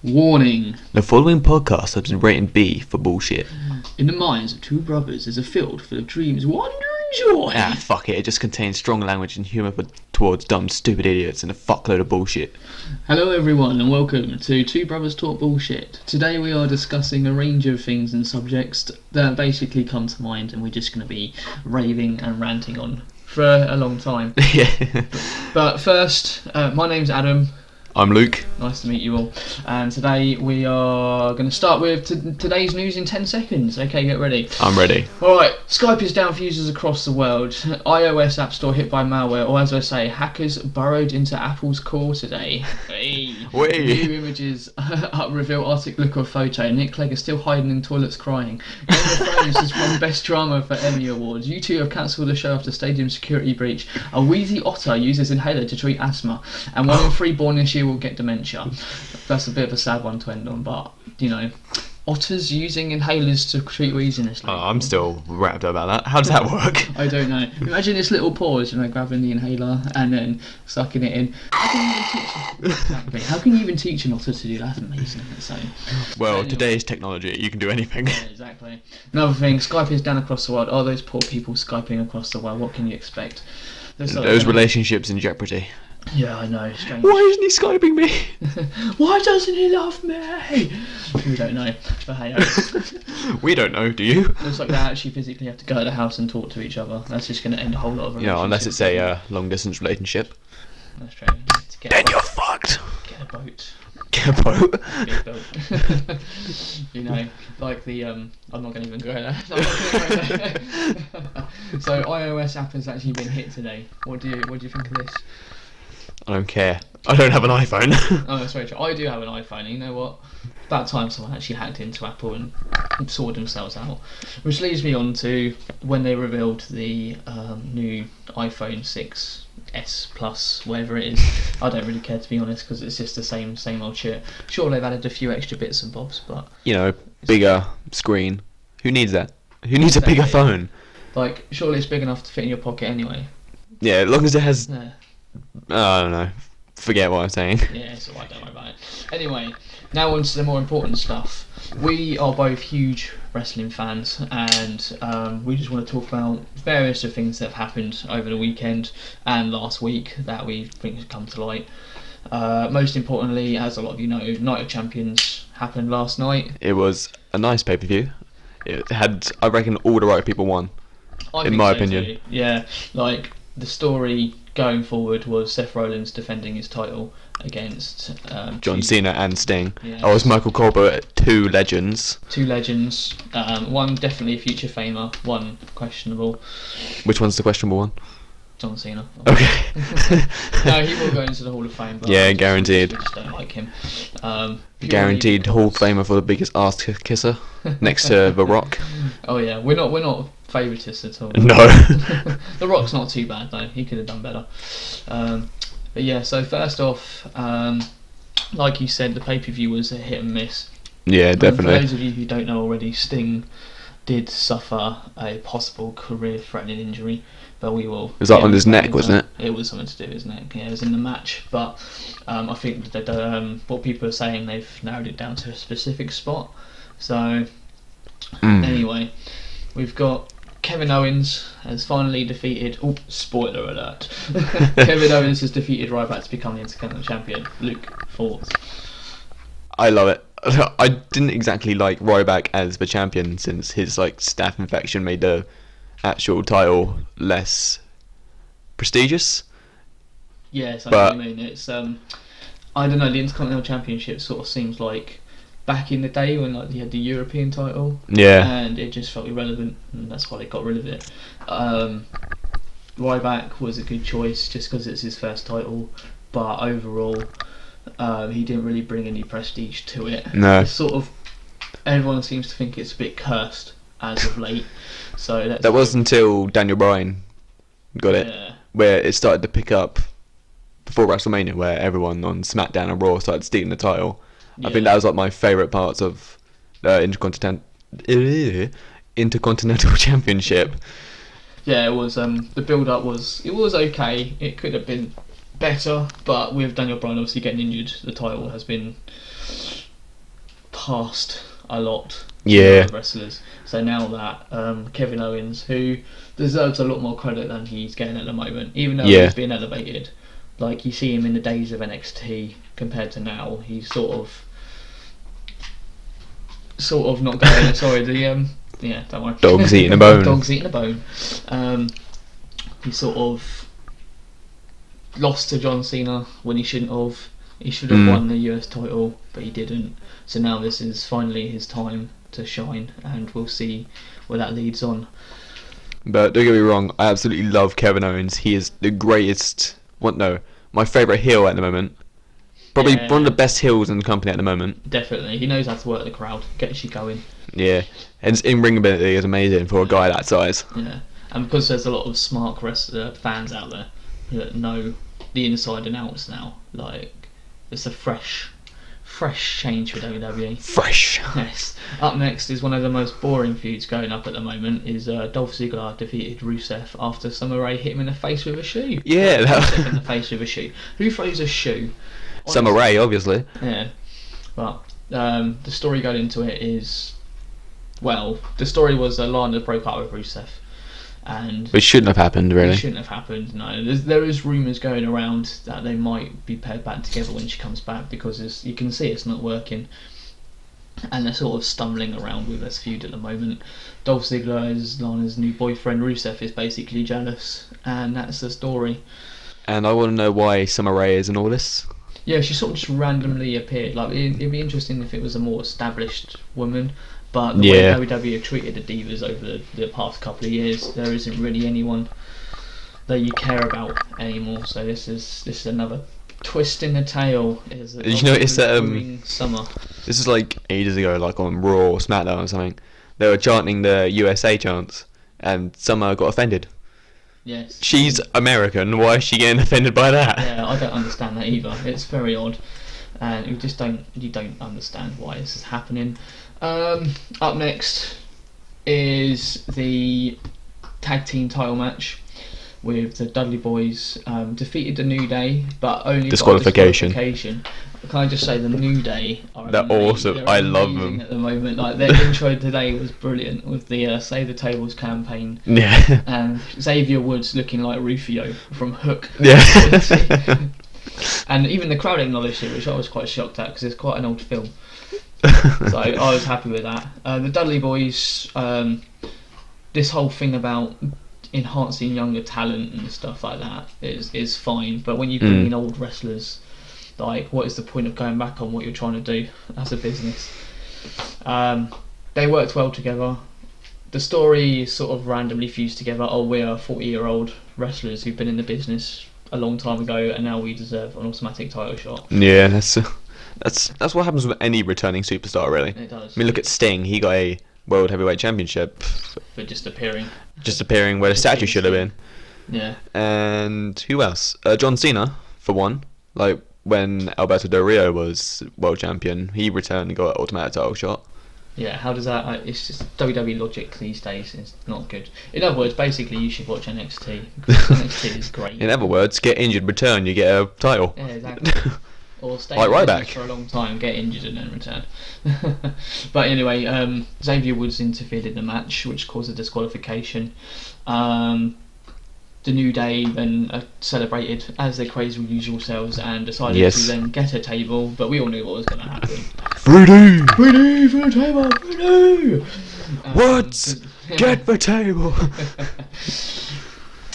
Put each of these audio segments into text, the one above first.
Warning. The following podcast has been rated B for bullshit. In the minds of two brothers is a field full of dreams, wonder and joy. Ah, fuck it. It just contains strong language and humour towards dumb, stupid idiots and a fuckload of bullshit. Hello everyone and welcome to Two Brothers Talk Bullshit. Today we are discussing a range of things and subjects that basically come to mind and we're just going to be raving and ranting on for a long time. Yeah. But first, my name's Adam. I'm Luke. Nice to meet you all. And today we are going to start with today's news in 10 seconds. Okay, get ready. I'm ready. Alright, Skype is down for users across the world. iOS App Store hit by malware, or as I say, hackers burrowed into Apple's core today. Hey. New images reveal Arctic look of photo. Nick Clegg is still hiding in toilets crying. Game of Thrones has won Best Drama for Emmy Awards. U2 have cancelled the show after stadium security breach. A wheezy otter uses inhaler to treat asthma. And 1 in 3 born this year will get dementia. That's a bit of a sad one to end on, but you know, otters using inhalers to treat wheeziness. Oh, I'm still wrapped up about that. How does that work? I don't know. Imagine this little pause, grabbing the inhaler and then sucking it in. How can you even teach an otter to do that? Amazing. So, well, anyway. Today's technology, you can do anything. Yeah, exactly. Another thing, Skype is down across the world. Oh, those poor people Skyping across the world. What can you expect? Those relationships in jeopardy. Yeah, I know. Strange. Why isn't he Skyping me? Why doesn't he love me? We don't know. But hey, we don't know, do you? looks like they actually physically have to go to the house and talk to each other. That's just going to end a whole lot of relationships. You know, unless it's a long distance relationship. That's true. Then you're fucked. Get a boat. Get a boat. Big boat. You know, like the I'm not going to even go there. So iOS app has actually been hit today. What do you think of this? I don't care. I don't have an iPhone. Oh, that's very true. I do have an iPhone, and you know what? About time someone actually hacked into Apple and sorted themselves out. Which leads me on to when they revealed the new iPhone 6S Plus, whatever it is. I don't really care, to be honest, because it's just the same old shit. Sure, they've added a few extra bits and bobs, but... You know, bigger screen. Who needs that? Who needs a bigger phone? Like, surely it's big enough to fit in your pocket anyway. Yeah, as long as it has... Yeah. I don't know. Forget what I'm saying. Yeah, it's alright, don't worry about it. Anyway, now on to the more important stuff. We are both huge wrestling fans, and we just want to talk about various of things that have happened over the weekend and last week that we think have come to light. Most importantly, as a lot of you know, Night of Champions happened last night. It was a nice pay-per-view. It had, I reckon, all the right people won. In my opinion. Too. Yeah, like the story going forward was Seth Rollins defending his title against John Cena and Sting. Yeah. I was Michael Colbert, two legends. One definitely a future famer, one questionable. Which one's the questionable one? John Cena. Okay. No, he will go into the Hall of Fame. But yeah, guaranteed. I just don't like him. Guaranteed Hall of Famer for the biggest ass kisser, next to The Rock. Oh yeah, we're not favouritism at all. No. The Rock's not too bad though. He could have done better. But yeah, so first off, like you said, the pay-per-view was a hit and miss. Yeah, definitely. For those of you who don't know already, Sting did suffer a possible career-threatening injury, but we will... Was that on his neck, wasn't it? It was something to do with his neck, yeah, it was in the match, but I think that what people are saying, they've narrowed it down to a specific spot. So, anyway, we've got Kevin Owens has finally defeated... Oh, spoiler alert. Kevin Owens has defeated Ryback to become the Intercontinental Champion. Luke, thoughts? I love it. I didn't exactly like Ryback as the champion since his staph infection made the actual title less prestigious. Yes, I know what you mean. It's I don't know, the Intercontinental Championship sort of seems like back in the day when you had the European title. Yeah. And it just felt irrelevant, and that's why they got rid of it. Ryback was a good choice just because it's his first title, but overall he didn't really bring any prestige to it. No. It's sort of, everyone seems to think it's a bit cursed as of late. So that was until Daniel Bryan got it, where it started to pick up before WrestleMania, where everyone on SmackDown and Raw started stealing the title. Yeah. I think that was my favourite parts of the Intercontinental Championship. Yeah, it was. The build-up was okay. It could have been better, but with Daniel Bryan obviously getting injured, the title has been passed a lot. Yeah. Wrestlers. So now that Kevin Owens, who deserves a lot more credit than he's getting at the moment, even though he's being elevated, like you see him in the days of NXT compared to now, he's sort of not going. Sorry, don't worry. Dog's eating a bone. Dog's eating a bone. He sort of lost to John Cena when he shouldn't have. He should have won the US title, but he didn't. So now this is finally his time to shine, and we'll see where that leads on. But don't get me wrong, I absolutely love Kevin Owens. He is the greatest. My favourite heel at the moment. Probably one of the best heels in the company at the moment. Definitely, he knows how to work the crowd, gets you going. Yeah, and his in-ring ability is amazing for a guy that size. Yeah, and because there's a lot of smart fans out there that know the inside and outs now, like it's a fresh change for WWE. Fresh. Yes. Up next is one of the most boring feuds going up at the moment. Is Dolph Ziggler defeated Rusev after Summer Rae hit him in the face with a shoe. Yeah, Rusev in the face with a shoe. Who throws a shoe? Summer Rae, obviously. Yeah, but the story going into it is, the story was Lana broke up with Rusev, and it shouldn't have happened, really. It shouldn't have happened. No, there is rumours going around that they might be paired back together when she comes back, because you can see it's not working, and they're sort of stumbling around with this feud at the moment. Dolph Ziggler is Lana's new boyfriend. Rusev is basically jealous, and that's the story. And I want to know why Summer Rae is in all this. Yeah, she sort of just randomly appeared. Like it'd be interesting if it was a more established woman, but the way WWE have treated the divas over the past couple of years, there isn't really anyone that you care about anymore. So this is another twist in the tale. Did you notice that Summer? This is like ages ago, like on Raw or SmackDown or something. They were chanting the USA chants, and Summer got offended. Yes. She's American. Why is she getting offended by that? Yeah, I don't understand that either. It's very odd, and you don't understand why this is happening. Up next is the tag team title match with the Dudley Boys defeated the New Day, but only disqualification. Can I just say the New Day are They're awesome. They're I love them at the moment. Like their intro today was brilliant with the Save the Tables campaign. Yeah. And Xavier Woods looking like Rufio from Hook. Yeah. And even the crowd acknowledged it, which I was quite shocked at, because it's quite an old film. So I was happy with that. The Dudley Boys, this whole thing about enhancing younger talent and stuff like that is fine, but when you bring in old wrestlers, like, what is the point of going back on what you're trying to do as a business? They worked well together. The story is sort of randomly fused together. Oh, we're 40-year-old wrestlers who've been in the business a long time ago, and now we deserve an automatic title shot. Yeah, that's what happens with any returning superstar, really. It does. I mean, look at Sting. He got a World Heavyweight Championship for just appearing where the statue should have been. Yeah. And who else? John Cena, for one. Like, when Alberto Del Rio was world champion, he returned and got an automatic title shot. Yeah, how does that... it's just WWE logic these days. It's not good. In other words, basically, you should watch NXT. NXT is great. In other words, get injured, return, you get a title. Yeah, exactly. Or stay like right back for a long time, get injured and then return. But anyway, Xavier Woods interfered in the match, which caused a disqualification. The New Day then celebrated as their crazy usual selves and decided to then get a table, but we all knew what was going to happen. 3D! 3D for the table! 3D! What? Get the table!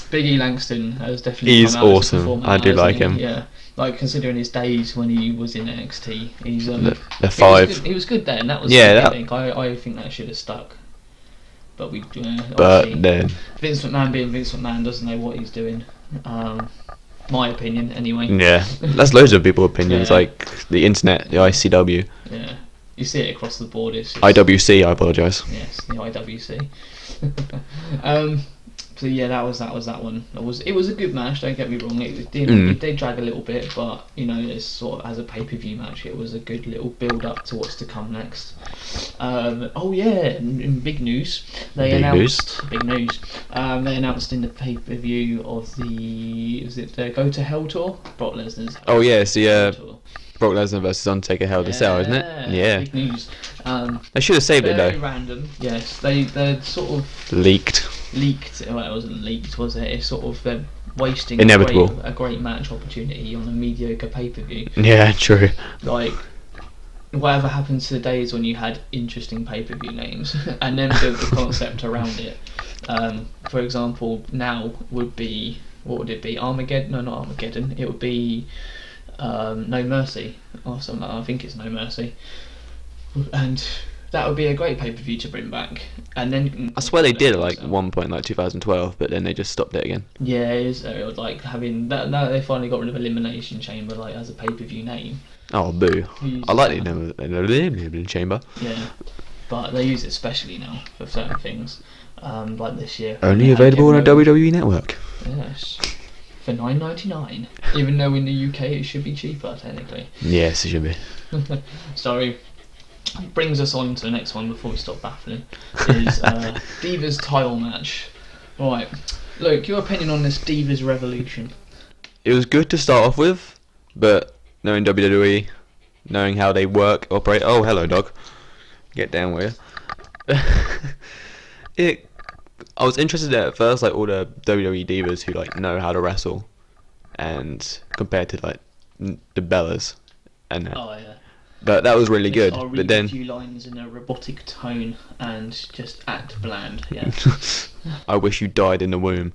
Big E Langston has definitely He's come out awesome. as a performer, I do like him. Yeah. Like, considering his days when he was in NXT, he's the 5. He was good then. That was I think that should have stuck. But then Vince McMahon being Vince McMahon doesn't know what he's doing. My opinion, anyway. Yeah, that's loads of people's opinions, like the internet, the ICW. Yeah, you see it across the board. It's just, IWC, I apologise. Yes, the IWC. So yeah, that was that one. It was a good match. Don't get me wrong. It did drag a little bit, but you know, it's sort of as a pay-per-view match. It was a good little build-up to what's to come next. In big news, they announced in the pay-per-view of the Go to Hell tour, Brock Lesnar's. Oh yes, yeah. Brock Lesnar versus Undertaker Hell in a Cell, isn't it? Yeah. Big news. They should have saved it though. Very random. Yes, they're sort of leaked. Well, it wasn't leaked, was it? It's sort of they're wasting Inevitable. a great match opportunity on a mediocre pay-per-view. Yeah, true. Like, whatever happened to the days when you had interesting pay-per-view names and then built the concept around it. For example, now would be, what would it be? Armageddon? No, not Armageddon. It would be No Mercy or something. I think it's No Mercy, and that would be a great pay-per-view to bring back. And then I swear they did at like one point, like 2012, but then they just stopped it again. Yeah, it was like having that. Now they finally got rid of Elimination Chamber, like as a pay-per-view name. Oh, boo! I like the Elimination Chamber. Yeah, but they use it specially now for certain things. Like this year. Only available on a WWE network. Yes. For $9.99. Even though in the UK it should be cheaper, technically. Yes, it should be. So, brings us on to the next one before we stop baffling. Is Divas title match. Right. Luke, your opinion on this Divas Revolution? It was good to start off with, but knowing WWE, knowing how they operate. Oh, hello, dog. Get down with you. I was interested at first, like all the WWE divas who like know how to wrestle, and compared to like the Bellas, and oh yeah. But that was really good. I'll read but then a few lines in a robotic tone and just act bland. Yeah. I wish you died in the womb.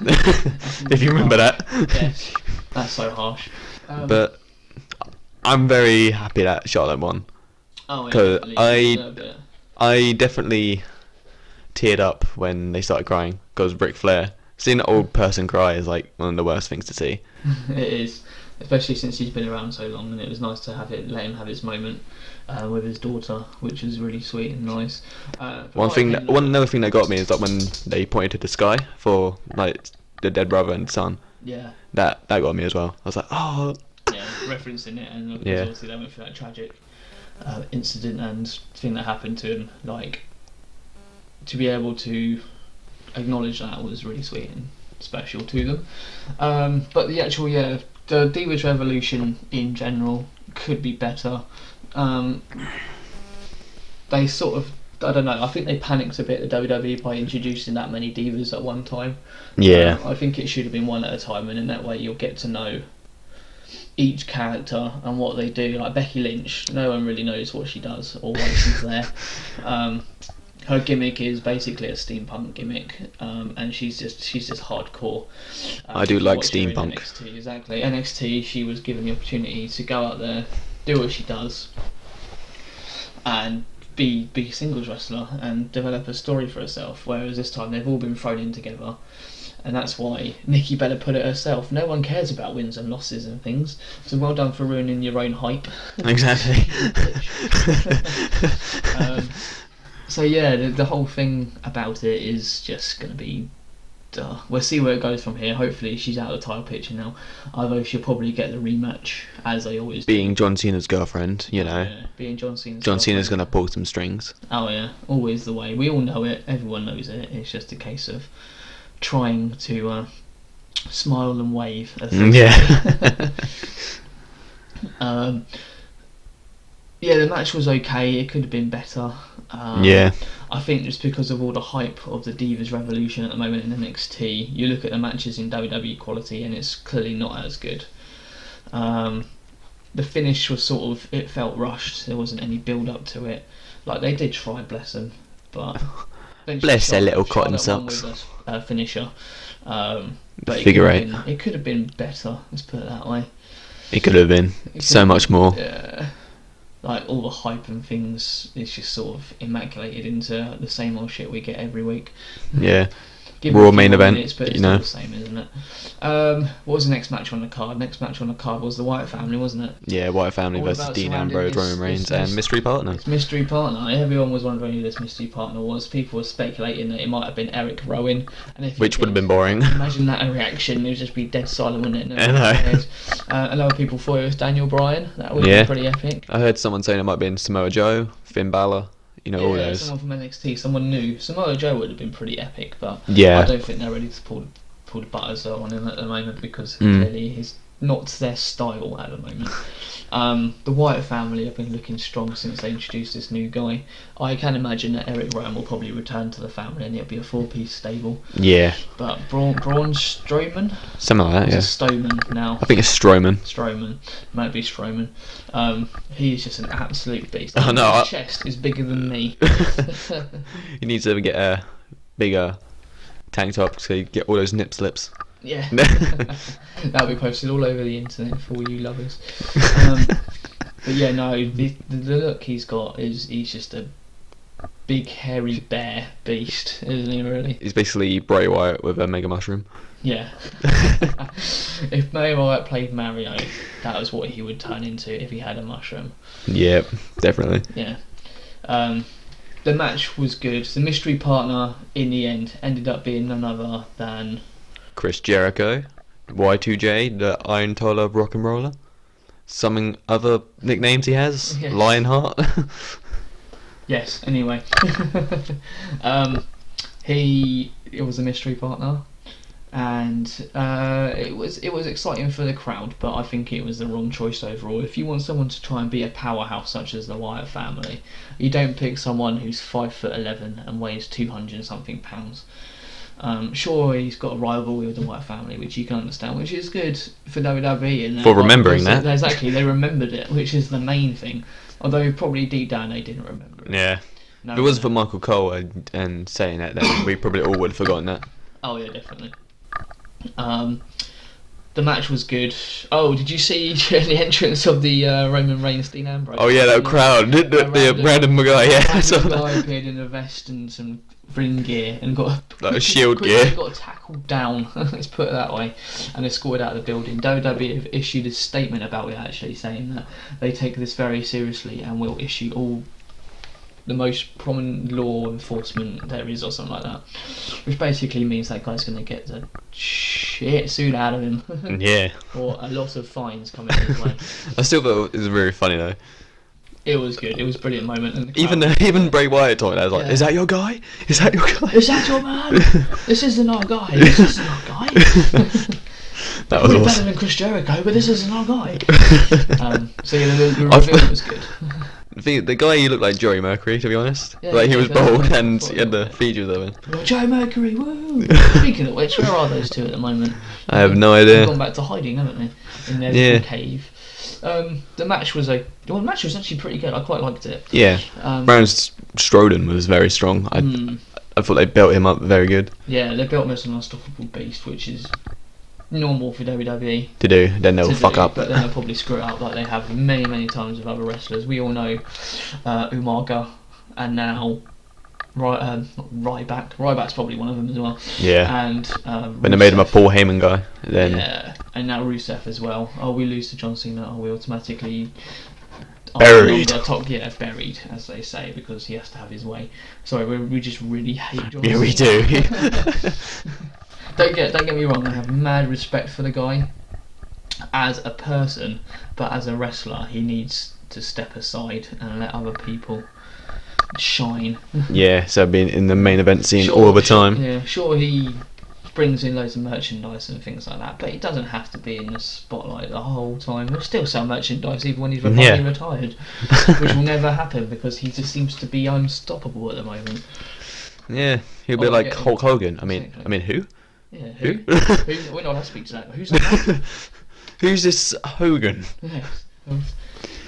If you remember that. Yes. That's so harsh. But I'm very happy that Charlotte won. Oh yeah. Because I definitely teared up when they started crying because Ric Flair. Seeing an old person cry is like one of the worst things to see. It is, especially since he's been around so long, and it was nice to let him have his moment with his daughter, which was really sweet and nice. Another thing that got me is like when they pointed to the sky for like the dead brother and son. Yeah. That got me as well. I was like, oh. Yeah, referencing it, and obviously they went through that tragic incident and thing that happened to him. Like, to be able to acknowledge that was really sweet and special to them. But the actual, the Divas Revolution in general could be better. They sort of, I don't know, I think they panicked a bit at WWE by introducing that many divas at one time. Yeah. I think it should have been one at a time, and in that way you'll get to know each character and what they do. Like Becky Lynch, no one really knows what she does or why she's there. Her gimmick is basically a steampunk gimmick, and she's just hardcore. I do like steampunk. NXT, exactly. NXT, she was given the opportunity to go out there, do what she does, and be a singles wrestler and develop a story for herself. Whereas this time they've all been thrown in together, and that's why Nikki Bella put it herself. No one cares about wins and losses and things. So well done for ruining your own hype. Exactly. So yeah, the whole thing about it is just going to be, we'll see where it goes from here. Hopefully she's out of the title picture now, although she'll probably get the rematch, as they always do. Being John Cena's girlfriend, you know. Yeah, being John Cena's Cena's going to pull some strings. Oh yeah, always the way. We all know it, everyone knows it. It's just a case of trying to smile and wave. Yeah. Yeah, the match was okay. It could have been better. Yeah. I think just because of all the hype of the Divas Revolution at the moment in NXT, you look at the matches in WWE quality and it's clearly not as good. The finish was sort of, it felt rushed. There wasn't any build up to it. Like, they did try, bless them, but bless their little cotton socks. With a finisher. But Figure eight. It could have been better. Let's put it that way. It could have been so much more. Yeah. Like, all the hype and things is just sort of immaculated into the same old shit we get every week. Yeah. Raw main event, minutes, but it's still the same, isn't it? What was the next match on the card? Next match on the card was the Wyatt family, wasn't it? Yeah, Wyatt family versus Dean Ambrose, Roman Reigns, and mystery partner. It's mystery partner. Everyone was wondering who this mystery partner was. People were speculating that it might have been Eric Rowan, which would have been boring. Imagine that a reaction. It would just be dead silent, wouldn't it? I know. A lot of people thought it was Daniel Bryan. That would have been pretty epic. I heard someone saying it might have been Samoa Joe, Finn Balor. You know, all those. Someone from NXT, someone new. Samoa Joe would have been pretty epic, but yeah. I don't think they're ready to pull the butters on him at the moment because clearly he's not their style at the moment. The Wyatt family have been looking strong since they introduced this new guy. I can imagine that Eric Rowan will probably return to the family and it'll be a 4-piece stable. Yeah. But Braun Strowman? Something like that, yeah. It's a Strowman now. I think it's Strowman. Strowman. Might be Strowman. He's just an absolute beast. Oh, no, His chest is bigger than me. You need to get a bigger tank top so you get all those nip slips. Yeah. That'll be posted all over the internet for all you lovers. But yeah, no, the look he's got he's just a big hairy bear beast, isn't he, really? He's basically Bray Wyatt with a mega mushroom. Yeah. If Bray Wyatt played Mario, that was what he would turn into if he had a mushroom. Yeah, definitely. Yeah. The match was good. The mystery partner in the end ended up being none other than Chris Jericho, Y2J, the Iron Toller of Rock and Roller. Something other nicknames he has. Yes. Lionheart. Yes. Anyway, it was a mystery partner, and it was exciting for the crowd, but I think it was the wrong choice overall. If you want someone to try and be a powerhouse such as the Wyatt family, you don't pick someone who's 5'11" and weighs 200 something pounds. Sure, he's got a rivalry with the Wyatt family, which you can understand, which is good for WWE. And for remembering that. Exactly, they remembered it, which is the main thing. Although probably deep down they didn't remember it. Yeah. No, if it wasn't for Michael Cole and saying that, then we probably all would have forgotten that. Oh yeah, definitely. The match was good. Oh, did you see the entrance of the Roman Reigns, Dean Ambrose? Oh yeah, that crowd, the random guy, yeah. Random guy appeared in a vest and some ring gear and got a shield gear. Got tackled down. Let's put it that way, and escorted out of the building. WWE have issued a statement about it, actually saying that they take this very seriously and will issue all the most prominent law enforcement there is, or something like that, which basically means that guy's going to get the shit suit out of him. Yeah. Or a lot of fines coming his way. I still thought it was very funny though. It was good. It was a brilliant moment. And even Bray Wyatt talking, I was like, yeah. Is that your guy? Is that your guy? Is that your man? This isn't our guy. This isn't our guy. That was awesome. Better than Chris Jericho, but this isn't our guy. So yeah, the reveal was good. The guy, he looked like Joey Mercury, to be honest. Yeah, like he was bald and he had the features of him. Joey Mercury, woo! Speaking of which, where are those two at the moment? I have no idea. They've gone back to hiding, haven't they? In their little cave. The match was actually pretty good. I quite liked it. Yeah. Braun Strowman was very strong. I thought they built him up very good. Yeah, they built him as an unstoppable beast, which is normal for WWE to do. Then they'll fuck up, but then they'll probably screw it up like they have many times with other wrestlers. We all know Umaga, and now Ryback. Ryback's probably one of them as well. Yeah. And when they made him a Paul Heyman guy, then yeah, and now Rusev as well. Oh, we lose to John Cena. We automatically buried. Buried, as they say, because he has to have his way. Sorry, we just really hate John Cena. Yeah, we do. Don't get me wrong, I have mad respect for the guy as a person, but as a wrestler he needs to step aside and let other people shine. Yeah, so being in the main event scene all the time. Yeah, sure, he brings in loads of merchandise and things like that, but he doesn't have to be in the spotlight the whole time. He'll still sell merchandise even when he's retired, which will never happen because he just seems to be unstoppable at the moment. Yeah, he'll be like Hulk Hogan. I mean, who? Yeah, who? We're not allowed to speak to that. Who's that? Who's this Hogan? Yeah.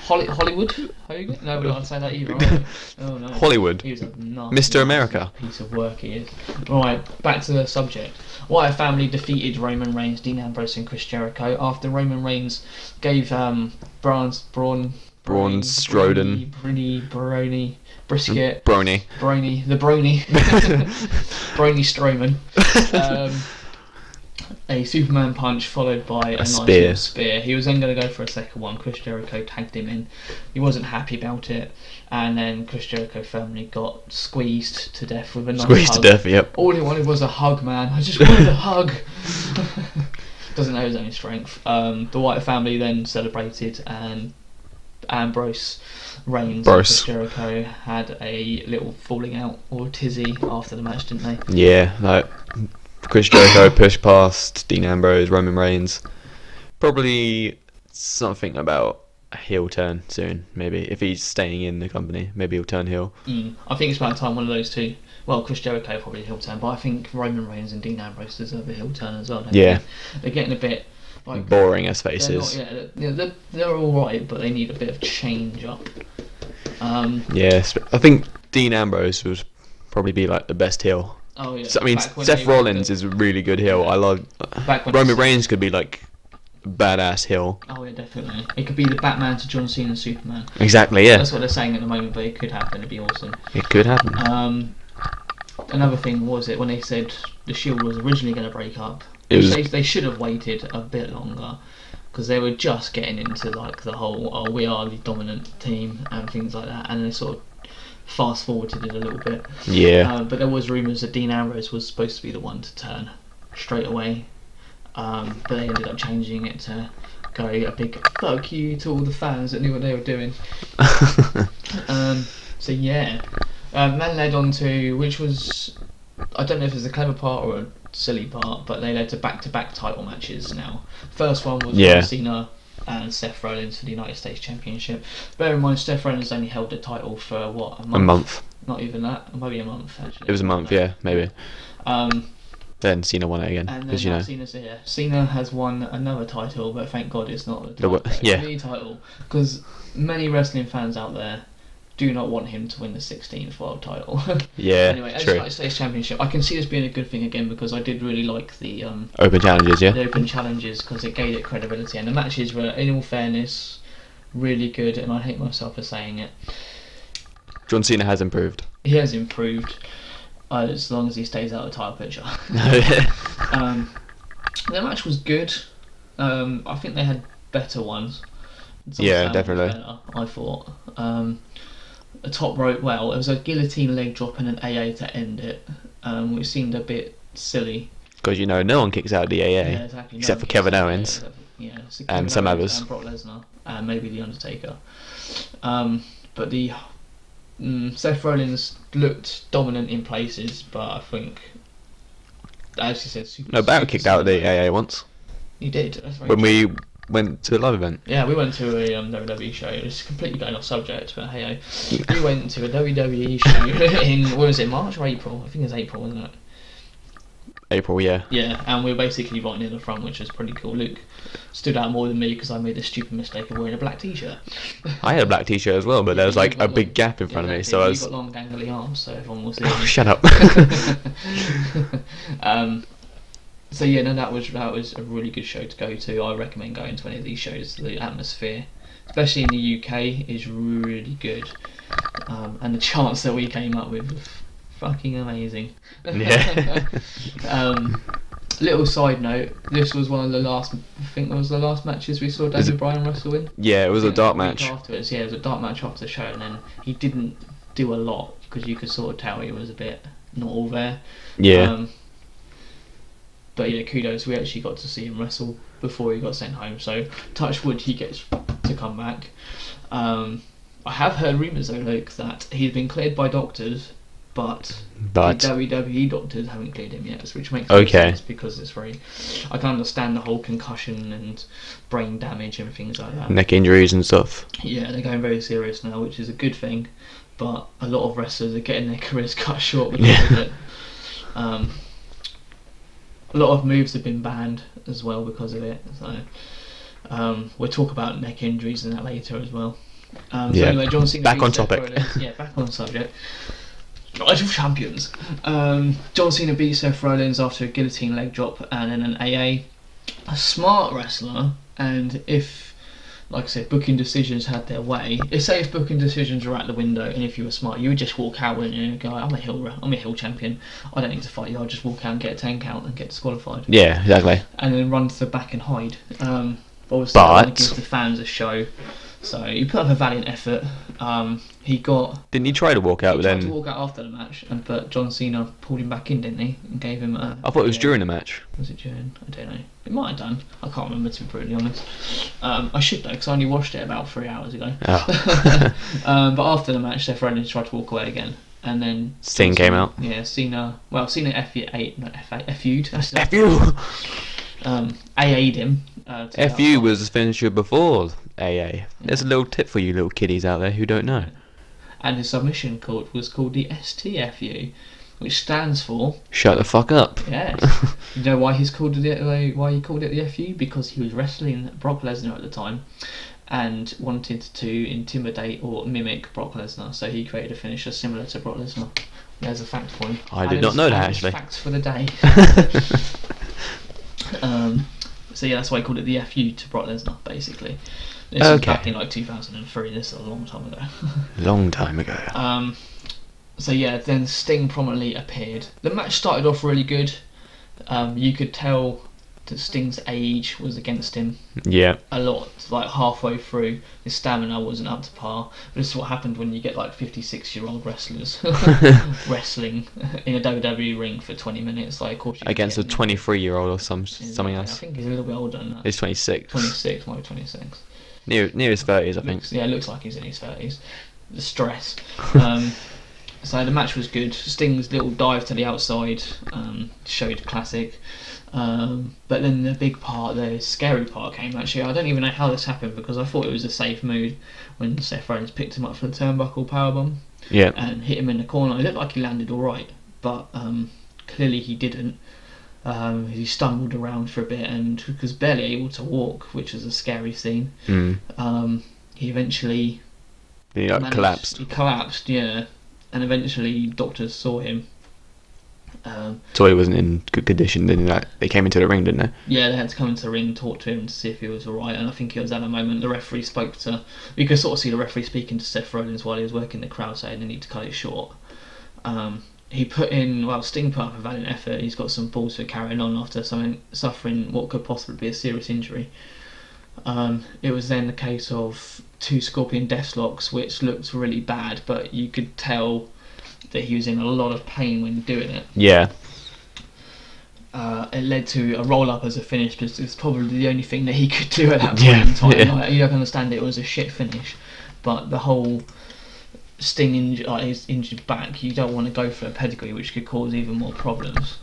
Hollywood Hogan? No, we're not allowed to say that either. Right? Oh no. Hollywood. He was a Mr. America. Piece of work he is. Right, back to the subject. Wyatt family defeated Roman Reigns, Dean Ambrose, and Chris Jericho after Roman Reigns gave Braun Strowman Brisket Brony Strowman a Superman punch followed by a nice spear. Spear. He was then going to go for a second one. Chris Jericho tagged him in. He wasn't happy about it, and then Chris Jericho firmly got squeezed to death with a nice Squeezed hug. to death, yep. All he wanted was a hug, man. I just wanted a hug. Doesn't know his own strength. The Wyatt family then celebrated, and Ambrose, Reigns, and Chris Jericho had a little falling out or tizzy after the match, didn't they? Yeah, like Chris Jericho pushed past Dean Ambrose, Roman Reigns, Probably something about a heel turn soon, maybe. If he's staying in the company, maybe he'll turn heel. I think it's about time one of those two. Well, Chris Jericho probably a heel turn, but I think Roman Reigns and Dean Ambrose deserve a heel turn as well. They're getting a bit like boring as faces. They're all right, but they need a bit of change up. Yes, I think Dean Ambrose would probably be like the best heel. Oh yeah. So, I mean, Seth Rollins is a really good heel. I love. Roman Reigns could be like a badass heel. Oh yeah, definitely. It could be the Batman to John Cena Superman. Exactly. Yeah. That's what they're saying at the moment, but it could happen. It'd be awesome. It could happen. Another thing was it when they said the Shield was originally going to break up. They should have waited a bit longer, because they were just getting into like the whole we are the dominant team and things like that, and they sort of fast forwarded it a little bit. Yeah. But there was rumours that Dean Ambrose was supposed to be the one to turn straight away, but they ended up changing it to go a big fuck you to all the fans that knew what they were doing. So yeah, then led on to, which was, I don't know if it's a clever part or a silly part, but they led to back-to-back title matches now. First one was John Cena and Seth Rollins for the United States Championship. Bear in mind, Seth Rollins only held the title for what, a month? A month. Not even that, maybe a month actually. It was a month, yeah, maybe. Then Cena won it again, because Cena has won another title, but thank God it's not the title, because many wrestling fans out there do not want him to win the 16th world title. Anyway, as United States Championship, I can see this being a good thing again, because I did really like the open challenges. The open challenges, because it gave it credibility, and the matches were, in all fairness, really good. And I hate myself for saying it. John Cena has improved. He has improved, as long as he stays out of the title picture. The match was good. I think they had better ones. Definitely. Better, I thought. A top rope, it was a guillotine leg drop and an AA to end it, which seemed a bit silly. Because no one kicks out of the AA, exactly. except for Kevin Owens, and some others, and Brock Lesnar, and maybe the Undertaker. But the Seth Rollins looked dominant in places, but I think, as you said, Barrett kicked out of the AA once. He did. That's very when we went to a live event. Yeah, we went to a WWE show. It's completely going off subject, but hey, we went to a WWE show in, what was it, March or April? I think it was April, wasn't it? April, yeah. Yeah, and we were basically right near the front, which was pretty cool. Luke stood out more than me because I made the stupid mistake of wearing a black t-shirt. I had a black t-shirt as well, but there was like a big gap in front of me, so I was. You got long gangly arms, so everyone was. Oh, shut up. So yeah, no, that was a really good show to go to. I recommend going to any of these shows. The atmosphere, especially in the UK, is really good, and the chants that we came up with were fucking amazing. Yeah. Little side note: this was one of the last. I think it was the last matches we saw Daniel Bryan wrestle in. Yeah, it was a dark match. Afterwards, it was a dark match after the show, and then he didn't do a lot because you could sort of tell he was a bit not all there. Yeah. But yeah, kudos. We actually got to see him wrestle before he got sent home. So touch wood, he gets to come back. I have heard rumours though, Luke, that he's been cleared by doctors, but the WWE doctors haven't cleared him yet, which makes sense because it's very. I can understand the whole concussion and brain damage and things like that. Neck injuries and stuff. Yeah, they're going very serious now, which is a good thing. But a lot of wrestlers are getting their careers cut short because of it. A lot of moves have been banned as well because of it. So we'll talk about neck injuries and that later as well. So anyway, John Cena back on topic. Back on subject. Night of Champions. John Cena beat Seth Rollins after a guillotine leg drop and then an AA. A smart wrestler, and if, like I said, booking decisions had their way. Say if booking decisions were out the window, and if you were smart, you would just walk out and go, I'm a heel champion. I don't need to fight you. I'll just walk out and get a 10 count and get disqualified. Yeah, exactly. And then run to the back and hide. Obviously, I want to give the fans a show. So he put up a valiant effort. Didn't he try to walk out? He tried to walk out after the match, but John Cena pulled him back in, didn't he? And gave him a. I thought it was during the match. Was it during? I don't know. It might have done. I can't remember, to be brutally honest. I should though, because I only watched it about 3 hours ago. Oh. But after the match, Seth Rollins tried to walk away again, and then Sting came out. Yeah, Cena. Well, Cena F8, not F8, F-U'd. F you. AA'd him. FU was the finisher before AA. There's a little tip for you little kiddies out there who don't know. And his submission was called the STFU, which stands for Shut the fuck up. Yes. You know why he called it the FU? Because he was wrestling Brock Lesnar at the time and wanted to intimidate or mimic Brock Lesnar, so he created a finisher similar to Brock Lesnar. There's a fact for him. I did not know that, actually. Facts for the day. So yeah, that's why I called it the FU to Brock Lesnar, basically. This was back in like 2003. This is a long time ago. Long time ago. So yeah, then Sting prominently appeared. The match started off really good. You could tell that Sting's age was against him. Yeah. A lot. Like halfway through, his stamina wasn't up to par. But this is what happened when you get like 56-year-old wrestlers wrestling in a WWE ring for 20 minutes. Like, of course, against a 23-year-old or something else. I think he's a little bit older than that. He's 26. 26, maybe 26. Near his 30s, I think. Yeah, it looks like he's in his 30s. The stress. So the match was good. Sting's little dive to the outside showed classic. But then the big part, the scary part came actually. I don't even know how this happened because I thought it was a safe move when Seth Rollins picked him up for the turnbuckle powerbomb. Yeah. And hit him in the corner. It looked like he landed alright, but clearly he didn't. He stumbled around for a bit and was barely able to walk, which was a scary scene. He eventually collapsed. He collapsed, yeah. And eventually doctors saw him. So he wasn't in good condition, didn't he? They came into the ring, didn't they? Yeah, they had to come into the ring and talk to him to see if he was alright, and I think it was at that moment the referee spoke to... You could sort of see the referee speaking to Seth Rollins while he was working the crowd, saying they need to cut it short. He put in... Well, Sting put up a valiant effort. He's got some balls for carrying on after suffering what could possibly be a serious injury. It was then the case of 2 Scorpion Deathlocks, which looked really bad, but you could tell that he was in a lot of pain when doing it. Yeah. It led to a roll-up as a finish, because it's probably the only thing that he could do at that point in time. Yeah. Like, you don't understand it was a shit finish, but the whole Sting his injured back, you don't want to go for a pedigree, which could cause even more problems.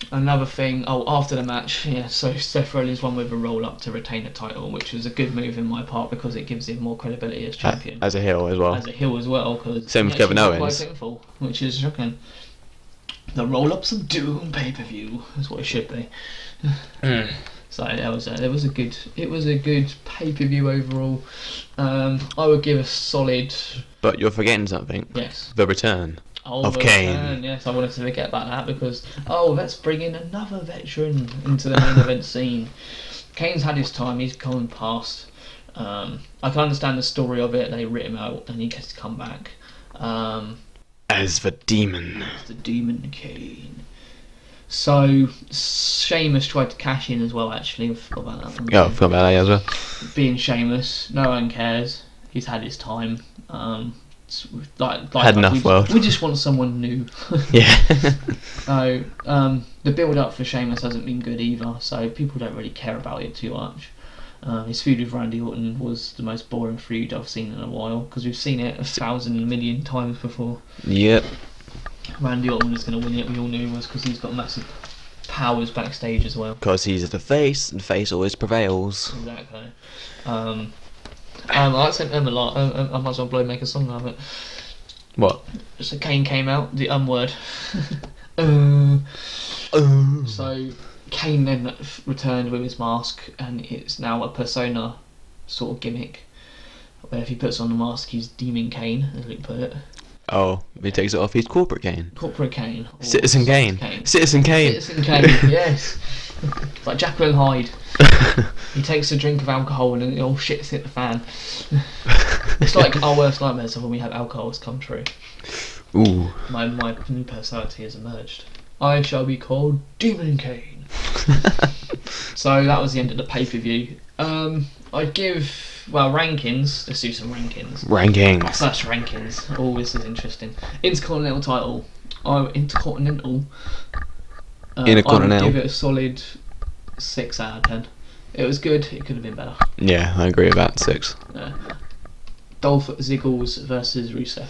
Another thing, after the match, so Seth Rollins won with a roll-up to retain the title, which was a good move in my part because it gives him more credibility as champion. As a heel as well. As a heel as well, because same with Kevin Owens. Which is shocking. The roll-ups of doom pay-per-view is what it should be. So it was a good pay-per-view overall. I would give a solid. But you're forgetting something. Yes. The return. Of Kane. Yes, I wanted to forget about that because let's bring in another veteran into the main event scene. Kane's had his time, he's gone past. I can understand the story of it, they writ him out and he gets to come back. As the Demon. The Demon Kane. So Sheamus tried to cash in as well, actually. I forgot about that one. I forgot about that as well. Being Sheamus, no one cares. He's had his time. Had enough world. We just want someone new. Yeah. So the build up for Sheamus hasn't been good either, so people don't really care about it too much. His feud with Randy Orton was the most boring feud I've seen in a while, because we've seen it 1,000 million times before. Yep. Randy Orton was going to win it, we all knew it was because he's got massive powers backstage as well. Because he's the face, and face always prevails. Exactly. I like St. Emma a lot. I might as well make a song out of it. What? So Kane came out, the word. So Kane then returned with his mask, and it's now a persona sort of gimmick, where if he puts on the mask, he's Demon Kane, as Luke put it. Oh, he takes it off, he's Corporate Kane. Corporate Kane. Citizen Kane. Citizen Kane. Citizen Kane, yes. It's like Jekyll and Hyde. He takes a drink of alcohol and then all shit's hit the fan. It's like our worst nightmares of when we have alcohols come true. Ooh. My new personality has emerged. I shall be called Demon Kane. So that was the end of the pay-per-view. I'd give, rankings. Let's do some rankings. Rankings. Oh, this is interesting. Intercontinental title. Intercontinental. I would give it a solid 6 out of 10. It was good, it could have been better. Yeah, I agree with that, 6. Dolph Ziggles versus Rusev.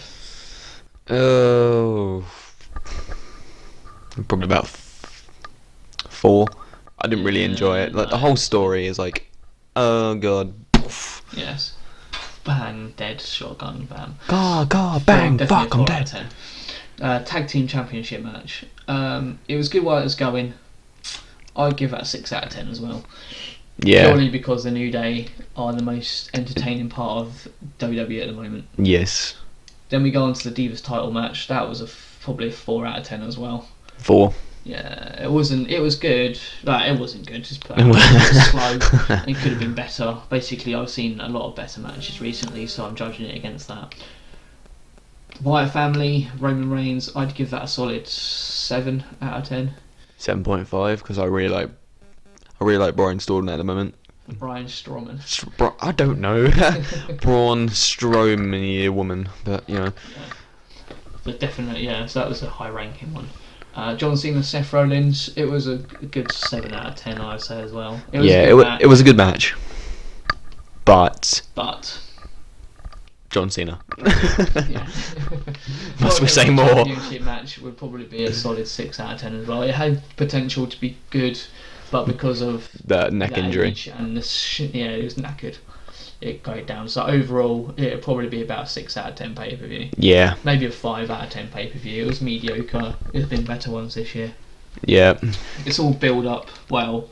Oh, probably about 4. I didn't really enjoy it. Like the whole story is like, oh god. Yes. Bang, dead, shotgun, bam. God, bang, fuck, I'm dead. Tag team championship match. It was good while it was going. I'd give that a 6 out of 10 as well. Yeah. Purely because the New Day are the most entertaining part of WWE at the moment. Yes. Then we go on to the Divas title match. That was probably a 4 out of 10 as well. 4. Yeah, it wasn't. It was good. Like, it wasn't good. Just it was slow. It could have been better. Basically, I've seen a lot of better matches recently, so I'm judging it against that. Wyatt family, Roman Reigns. I'd give that a solid 7 out of 10. 7.5 because I really like Braun Strowman at the moment. Braun Strowman. I don't know. Braun Strowman, woman, but you know. Yeah. But definitely, yeah. So that was a high ranking one. John Cena, Seth Rollins. It was a good 7 out of 10, I'd say as well. It was a good match. But John Cena. Yeah. Must we say more? The championship match would probably be a solid 6 out of 10 as well. It had potential to be good, but because of the neck injury and it was knackered, it got down. So overall, it'd probably be about a 6 out of 10 pay per view. Yeah. Maybe a 5 out of 10 pay per view. It was mediocre. There's been better ones this year. Yeah. It's all build up. Well,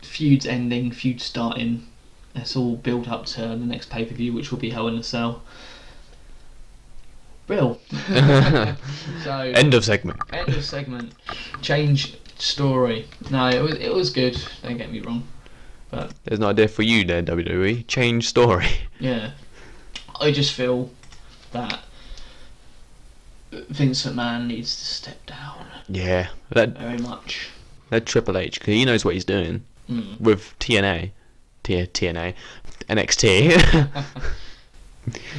feuds ending, feuds starting. It's all built up to the next pay per view, which will be Hell in a Cell. Bill. So End of segment. Change story. No, it was good. Don't get me wrong. But there's an idea for you there, WWE. Change story. Yeah. I just feel that Vince McMahon needs to step down. Yeah. Very much. That Triple H, because he knows what he's doing with TNA. TNA. NXT.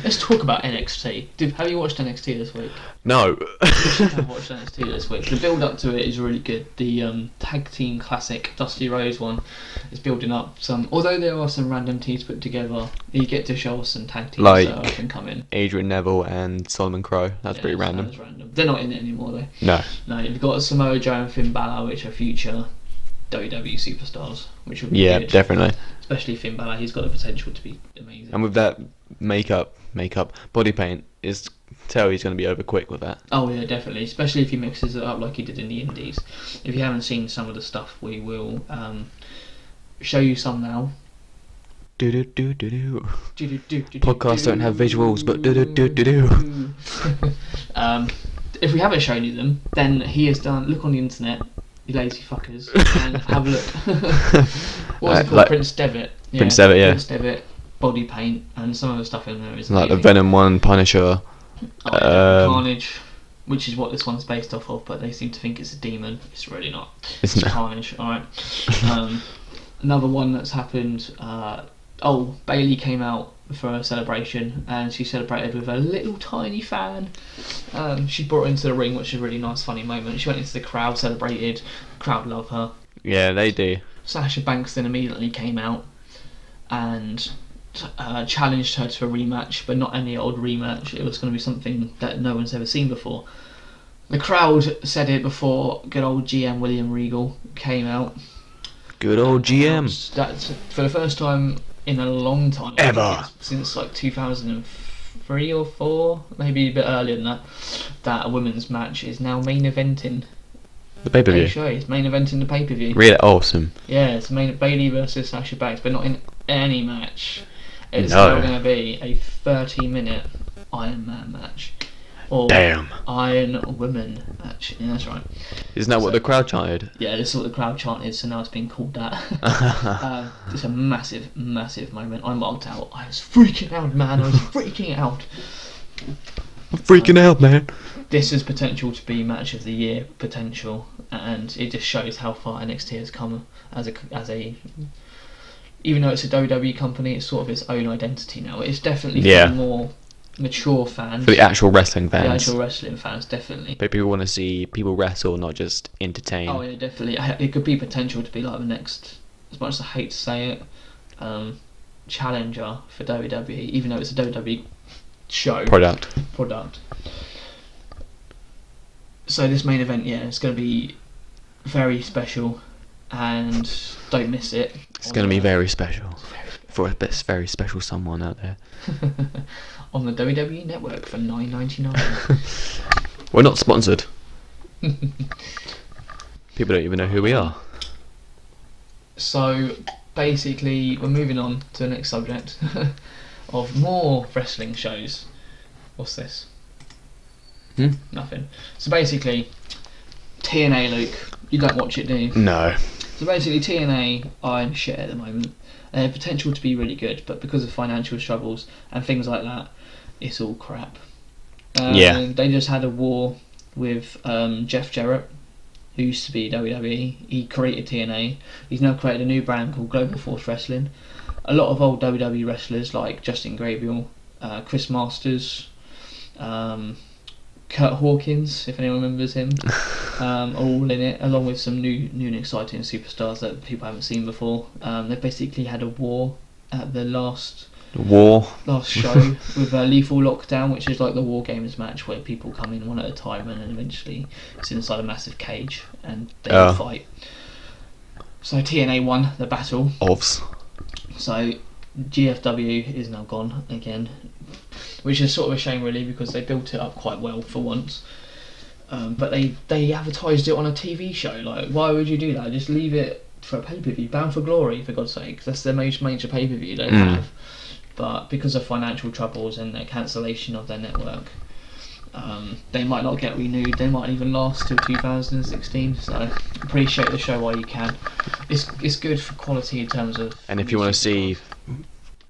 Let's talk about NXT. Have you watched NXT this week? No. You should have watched NXT this week. The build up to it is really good. The tag team classic Dusty Rhodes one is building up some. Although there are some random teams put together, you get to show us some tag teams that can come in. Adrian Neville and Solomon Crow. That's pretty random. That's random. They're not in it anymore though. No, you've got Samoa Joe and Finn Balor, which are future WWE superstars, which would be good. Definitely. Especially Finn Balor, he's got the potential to be amazing. And with that makeup, body paint, he's going to be over quick with that. Oh yeah, definitely. Especially if he mixes it up like he did in the Indies. If you haven't seen some of the stuff, we will show you some now. Podcasts don't have visuals, but if we haven't shown you them, then he has done. Look on the internet, you lazy fuckers, and have a look. What's it called? Prince Devitt. Yeah, Prince Devitt, yeah. Prince Devitt, body paint, and some of the stuff in there is like amazing. the Venom one, Punisher. Carnage, which is what this one's based off of, but they seem to think it's a demon. It's really not. It's Carnage. All right. Another one that's happened. Bailey came out for a celebration and she celebrated with a little tiny fan. She brought her into the ring, which is a really nice, funny moment. She went into the crowd, celebrated. The crowd love her. Yeah, they do. Sasha Banks then immediately came out and challenged her to a rematch, but not any old rematch. It was going to be something that no one's ever seen before. The crowd said it before good old GM William Regal came out. Good old GM. That's for the first time in a long time. Ever. Since like 2003 or 4, maybe a bit earlier than that a women's match is now main eventing the pay-per-view. It's main eventing the pay-per-view. Really awesome. Yeah, it's Bailey versus Sasha Banks, but not in any match. It's now going to be a 30-minute Iron Man match. Or Iron Woman match. Yeah, that's right. Isn't that what the crowd chanted? Yeah, this is what the crowd chanted, so now it's been called that. It's a massive, massive moment. I marked out. I was freaking out, man. I'm freaking out, man. This has potential to be match of the year potential, and it just shows how far NXT has come as a. Even though it's a WWE company, it's sort of its own identity now. It's definitely for more mature fans. For the actual wrestling fans. The actual wrestling fans, definitely. But people want to see people wrestle, not just entertain. Oh yeah, definitely. It could be potential to be like the next, as much as I hate to say it, challenger for WWE, even though it's a WWE show. Product. So this main event, it's going to be very special. and don't miss it. It's going to be very special for a very special someone out there. On the WWE Network for $9.99. We're not sponsored. People don't even know who we are. So basically, we're moving on to the next subject of more wrestling shows. What's this? Nothing. So basically, TNA, Luke, you don't watch it, do you? No. So basically, TNA are in shit at the moment. They have potential to be really good, but because of financial struggles and things like that, it's all crap. They just had a war with Jeff Jarrett, who used to be WWE. He created TNA. He's now created a new brand called Global Force Wrestling. A lot of old WWE wrestlers like Justin Gabriel, Chris Masters, Kurt Hawkins, if anyone remembers him, are all in it, along with some new and exciting superstars that people haven't seen before. They basically had a war at the last show with Lethal Lockdown, which is like the War Games match where people come in one at a time and then eventually it's inside a massive cage and they all fight. So TNA won the battle. So GFW is now gone again, which is sort of a shame really, because they built it up quite well for once. But they advertised it on a TV show. Like, why would you do that? Just leave it for a pay-per-view. Bound for Glory, for God's sake. That's their most major pay-per-view they have. But because of financial troubles and their cancellation of their network, they might not get renewed. They might even last till 2016. So appreciate the show while you can. It's good for quality in terms of. And if you want to see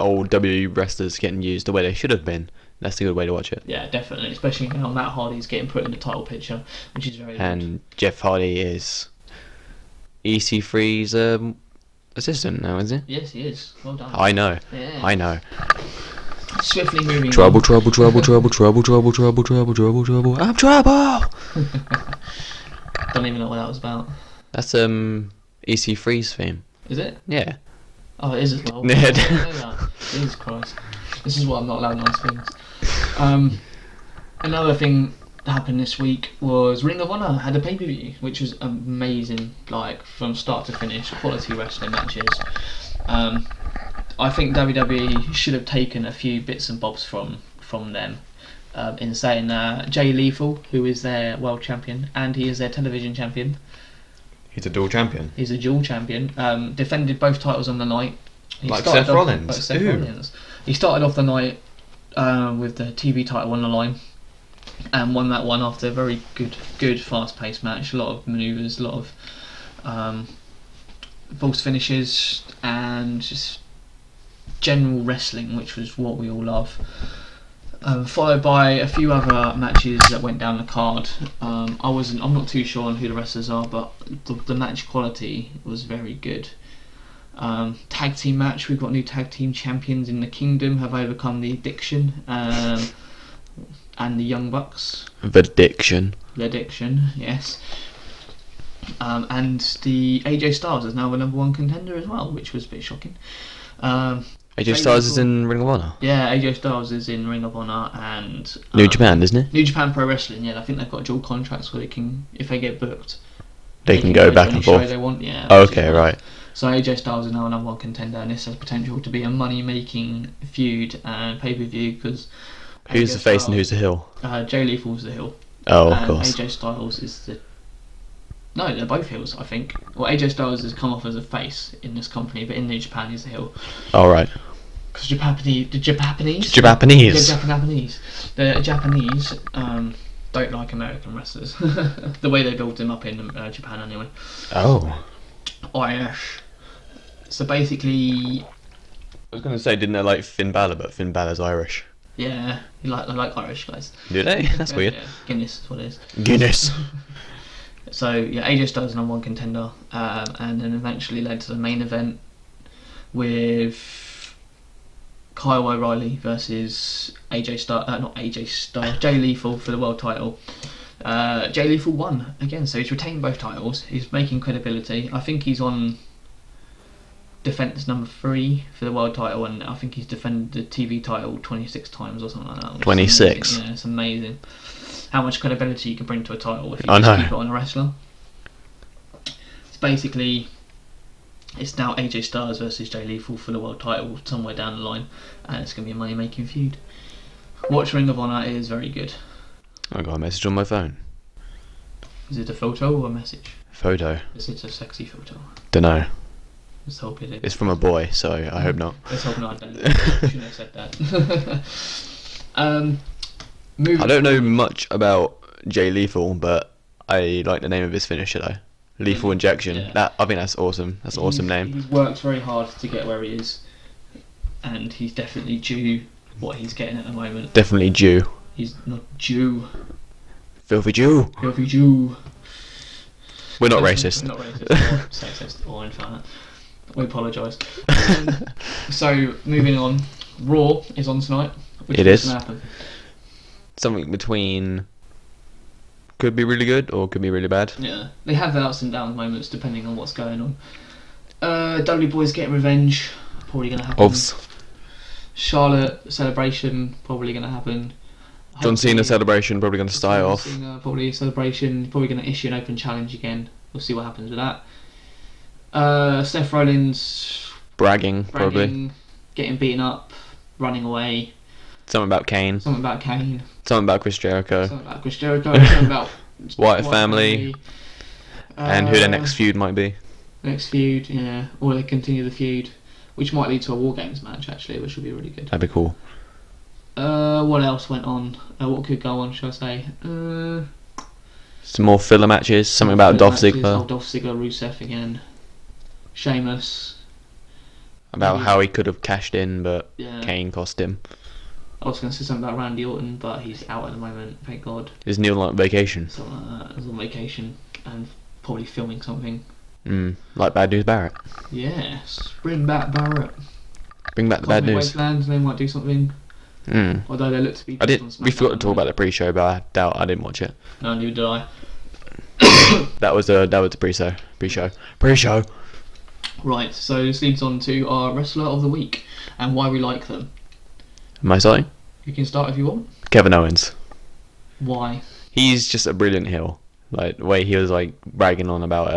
old WWE wrestlers getting used the way they should have been, that's a good way to watch it. Yeah, definitely. Especially now Matt Hardy's getting put in the title picture, which is very and good. Jeff Hardy is EC3's assistant now, is he? Yes, he is. Well done. I know. Yeah. I know. Swiftly moving trouble. on. I'm trouble. Don't even know what that was about. That's EC3's theme. Is it? Yeah. Oh, it is as well. Yeah. Jesus Christ. This is why I'm not allowed nice things. Another thing that happened this week was Ring of Honor had a pay-per-view, which was amazing, like from start to finish, quality wrestling matches. I think WWE should have taken a few bits and bobs from them, in saying Jay Lethal, who is their world champion, and he is their television champion. He's a dual champion. He's a dual champion. Defended both titles on the night. Like Seth Rollins. Rollins. He started off the night with the TV title on the line and won that one after a very good fast-paced match. A lot of manoeuvres, a lot of false finishes, and just general wrestling, which was what we all love. Followed by a few other matches that went down the card. I'm not too sure on who the wrestlers are, but the match quality was very good. Tag team match, we've got new tag team champions in the Kingdom, have overcome the Addiction and the Young Bucks. The Addiction, yes. And the AJ Styles is now the #1 contender as well, which was a bit shocking. AJ Styles is in Ring of Honor? Yeah, AJ Styles is in Ring of Honor and New Japan, isn't it? New Japan Pro Wrestling, yeah. I think they've got dual contracts where they can, if they get booked, they can go back and forth. They want, yeah. Okay, right. So AJ Styles is now a #1 contender, and this has potential to be a money-making feud and pay-per-view because. Who's the face and who's the heel? Jay Lethal's the heel. Oh, of course. AJ Styles is the. No, they're both heels, I think. Well, AJ Styles has come off as a face in this company, but in New Japan he's the heel. All right. Because the Japanese don't like American wrestlers. The way they build them up in Japan, anyway. Oh. Irish. So basically. I was going to say, didn't they like Finn Balor, but Finn Balor's Irish. Yeah, they like Irish guys. Do they? That's weird. Yeah. Guinness is what it is. Guinness. So yeah, AJ Styles is #1 contender, and then eventually led to the main event with Kyle O'Reilly versus Jay Lethal for the world title. Jay Lethal won again, so he's retained both titles. He's making credibility. I think he's on defense #3 for the world title, and I think he's defended the TV title 26 times or something like that. 26. Yeah, it's amazing how much credibility you can bring to a title if you I just know. keep it on a wrestler. It's basically It's now AJ Styles versus Jay Lethal for the world title somewhere down the line, and it's going to be a money-making feud. Watch Ring of Honor, it is very good. I got a message on my phone. Is it a photo or a message? Photo. Is it a sexy photo? Dunno. Let's hope it is. It's from a boy, so I hope not. Let's hope not. I shouldn't have said that. I don't know much about Jay Lethal, but I like the name of his finisher though. Lethal Injection. Yeah. I think that's awesome. That's an awesome name. He's worked very hard to get where he is, and he's definitely due what he's getting at the moment. Definitely Jew. He's not Jew. Filthy Jew. Filthy Jew. We're not racist. We're not racist or sexist or anything like that. We apologise. So, moving on. Raw is on tonight. It is. Going to happen? Something between could be really good or could be really bad. Yeah. They have their ups and downs moments depending on what's going on. Dudley Boy's getting revenge. Probably going to happen. Charlotte celebration. Probably going to happen. John Cena celebration. Probably going to start off. Probably a celebration. Probably going to issue an open challenge again. We'll see what happens with that. Seth Rollins bragging, probably getting beaten up, running away. Something about Kane. Something about Chris Jericho. Something about Wyatt family. And who their next feud might be. Next feud, yeah. Or they continue the feud, which might lead to a War Games match actually, which would be really good. That'd be cool. What else went on? What could go on, shall I say? Some more filler matches. Something about Dolph Ziggler. Dolph Ziggler, Rusev again. Sheamus. About how he could have cashed in, but Kane cost him. I was going to say something about Randy Orton, but he's out at the moment, thank God. Is Neil on vacation? Something like that. He's on vacation and probably filming something. Like Bad News Barrett. Yes, bring back Barrett. Bring back the bad news. Wasteland, they might do something. Although they look to be. We forgot to talk about the pre-show, but I doubt I didn't watch it. No, neither did I. that was the pre-show. Right, so this leads on to our wrestler of the week and why we like them. Am I starting? You can start if you want. Kevin Owens. Why? He's just a brilliant heel. Like the way he was like bragging on about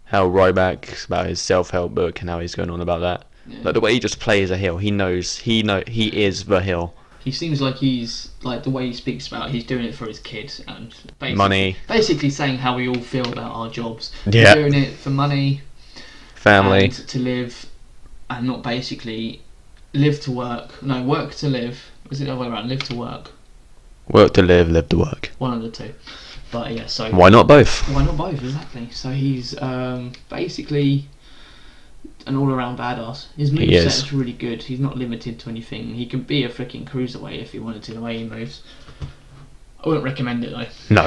how Ryback, about his self-help book and how he's going on about that. Yeah. Like the way he just plays a heel. He is the heel. He seems like he's like the way he speaks about it, he's doing it for his kids and money. Basically saying how we all feel about our jobs. Yeah. We're doing it for money, family, and to live, and not basically live to work. No, work to live. Was it the other way around? Live to work. Work to live, live to work. One of the two. But yeah, so why not both? Why not both? Exactly. So he's basically an all-around badass. His moveset is really good. He's not limited to anything. He can be a freaking cruiserweight if he wanted to, the way he moves. I wouldn't recommend it though. No,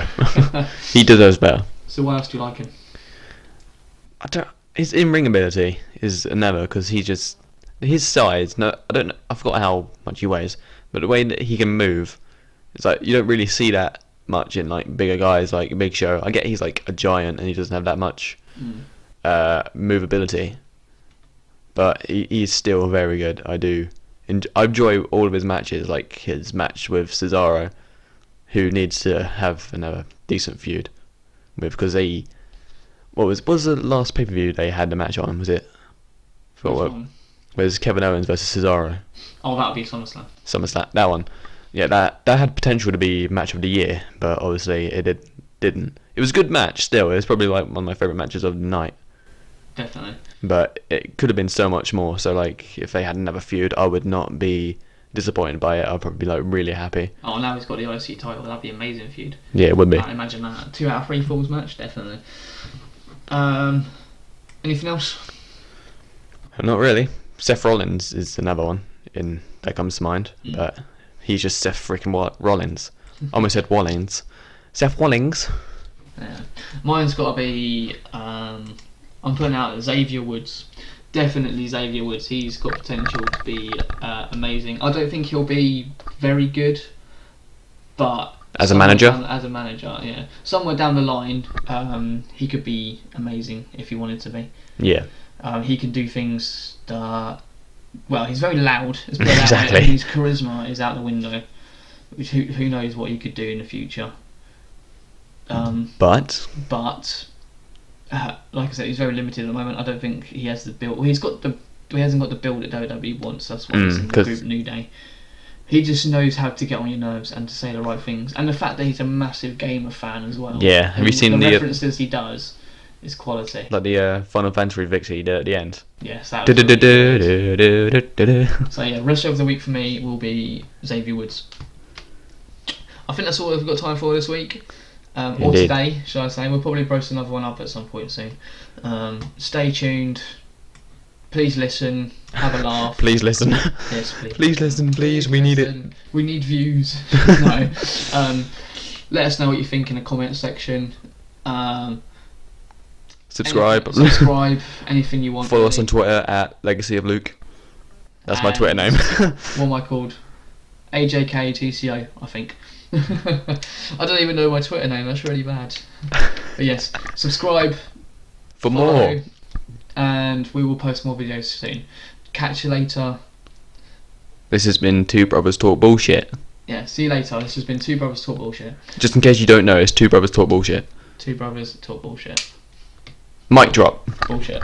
he deserves better. So why else do you like him? His in-ring ability is never, because he just his size. No, I forgot how much he weighs, but the way that he can move, it's like you don't really see that much in like bigger guys like Big Show. I get he's like a giant and he doesn't have that much movability. But he's still very good. I enjoy all of his matches, like his match with Cesaro, who needs to have another decent feud with, because what was the last pay-per-view they had the match on? Was it? Was Kevin Owens versus Cesaro? Oh, that would be SummerSlam. SummerSlam, that one. Yeah, that had potential to be match of the year, but obviously it didn't. It was a good match still. It was probably like one of my favourite matches of the night. Definitely. But it could have been so much more. So like, if they had another feud, I would not be disappointed by it. I'd probably be like really happy. Oh, now he's got the IC title. That'd be an amazing feud. Yeah, it would be. I imagine that 2 out of 3 falls match, definitely. Anything else? Not really. Seth Rollins is another one that comes to mind, but he's just Seth freaking Rollins. I almost said Wallings. Seth Wallings. Yeah. Mine's got to be. I'm putting out Xavier Woods. Definitely Xavier Woods. He's got potential to be amazing. I don't think he'll be very good, but as a manager, yeah, somewhere down the line, he could be amazing if he wanted to be. Yeah. He can do things that. Well, he's very loud. Exactly. And his charisma is out the window. Which who knows what he could do in the future. But like I said, he's very limited at the moment. I don't think he has the build. Well, he hasn't got the build that WWE wants. That's why he's in the group New Day. He just knows how to get on your nerves and to say the right things. And the fact that he's a massive gamer fan as well. Yeah, have you seen the references he does? Is quality. Like the Final Fantasy victory he did at the end. Yes, that was really So yeah, wrestler of the week for me will be Xavier Woods. I think that's all we've got time for this week. Or today, should I say. We'll probably post another one up at some point soon. Stay tuned. Please listen. Have a laugh. Please listen. Yes, please. Please listen, please. We need it. We need views. No. Let us know what you think in the comment section. Subscribe. Anything you want. Follow us on Twitter at Legacy of Luke. That's my Twitter name. What am I called? AJKTCO, I think. I don't even know my Twitter name. That's really bad. But yes, subscribe. For more. And we will post more videos soon. Catch you later. This has been Two Brothers Talk Bullshit. Yeah, see you later. This has been Two Brothers Talk Bullshit. Just in case you don't know, it's Two Brothers Talk Bullshit. Two Brothers Talk Bullshit. Mic drop. Bullshit.